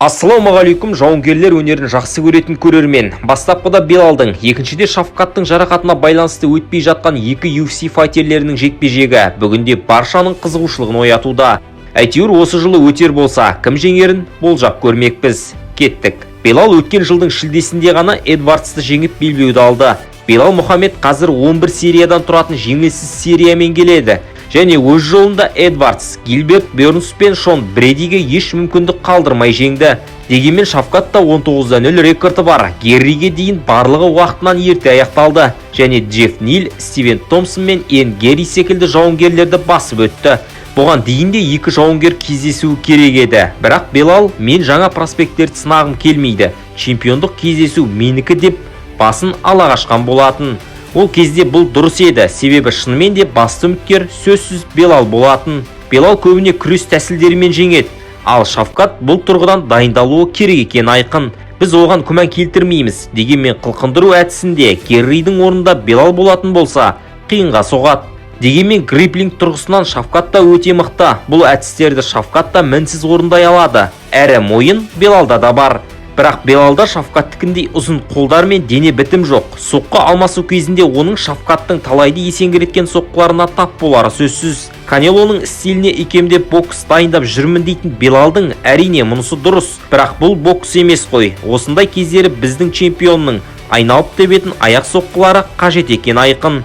Ассалаумағалейкум, жауынгерлер өнерін жақсы көретін көрермен. Бастапқыда Белалдың, екіншіде Шафқаттың жарақатына байланысты өтпей жатқан екі UFC файтерлерінің жекпе-жегі бүгінде баршаның қызығушылығын оятуда. Әйтеуір осы жылы өтер болса, кім жеңерін болжап көрмекпіз. Кеттік. Белал өткен жылдың шілдесінде ғана Эдвардсты жеңіп белбеуді алды. Белал Мұхаммед қазір 11 сериядан тұратын жеңіліссіз сериямен келеді. Және өз жолында Эдвардс, Гилберт Бернс пен Шон Бредиге еш мүмкіндік қалдырмай жеңді. Дегенмен Шафкатта 19-0 рекорды бар. Герриге дейін барлығы уақытынан ерте аяқталды. Және Джефф Нил, Стивен Томпсон мен Эн Герри секілді жауынгерлерді басып өтті. Бұған дейін де екі жауынгер кездесуі керек еді. Бірақ Белал, мен жаңа проспекттерді сынағым келмейді. Чемпиондық кездесу менікі деп басын ала қашқан болатын. Ол кезде бұл дұрыс еді, себебі шынымен де басты үміткер сөзсіз Белал болатын. Белал көбіне күрес тәсілдерімен жеңеді, ал Шафкат бұл тұрғыдан дайындалуы керек екені айқын. Біз оған күмән келтірмейміз, дегенмен қылқындыру әдісінде Герридің орнында Белал болатын болса, қиынға соғады. Дегенмен гриплинг тұрғысынан Шафкат та өте мықты. Бұл әдістерді Шафкат та мінсіз орындай алады. Әрі мойын Белалда да бар. Бірақ Белалда Шафкаттікіндей ұзын қолдар мен дене бітім жоқ. Соққы алмасу кезінде оның Шафкаттың талайды есеңгіреткен соққыларына тап болары сөзсіз. Канелоның стиліне икемдеп бокс дайындап жүрмін дейтін Белалдың әрине мұнысы дұрыс. Бірақ бұл бокс емес қой. Осындай кездері біздің чемпионның айналып тебетін аяқ соққылары қажет екен айқын.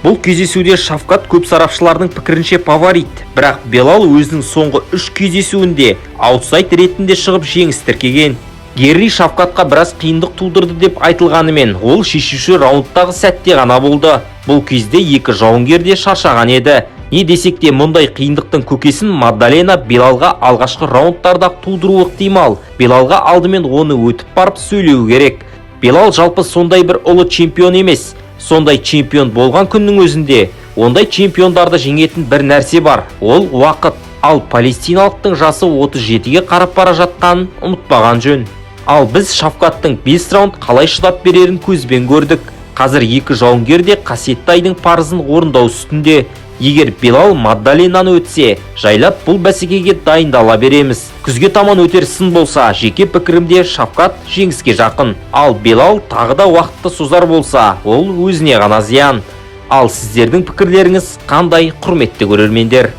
Бұл кездесуде Шафкат көп сарапшылардың пікірінше фаворит. Бірақ Белал өзінің соңғы 3 кездесуінде аутсайд ретінде шығып жеңіс тіркеген. Герри Шафкатқа біраз қиындық тудырды деп айтылғанымен, ол шешуші раундтағы сәтте ғана болды. Бұл кезде екі жауынгер де шаршаған еді. Не десек те мұндай қиындықтың көкесін Мадалена Белалға алғашқы раундтарда тудыруы ықтимал. Белалға алдымен оны өтіп барып сөйлеу керек. Белал жалпы сондай бір ұлы чемпион емес. Сондай чемпион болған күннің өзінде, ондай чемпиондарды жеңетін бір нәрсе бар. Ол уақыт. Ал палестиналықтың жасы 37-ге қарап бара жатқанын ұмытпаған жөн. Ал біз Шафкаттың 5 раунд қалай шыдап берерін көзбен көрдік. Қазір екі жауынгер де қасиетті айдың парызын орындау үстінде. Егер Белал Маддаленаны өтсе, жайлап бұл бәсекеге дайындала береміз. Күзге таман өтер сын болса, жеке пікірімде Шафкат жеңіске жақын. Ал Белал тағы да уақытты созар болса, ол өзіне ғана зиян. Ал сіздердің пікірлеріңіз қандай, құрметті көрермендер?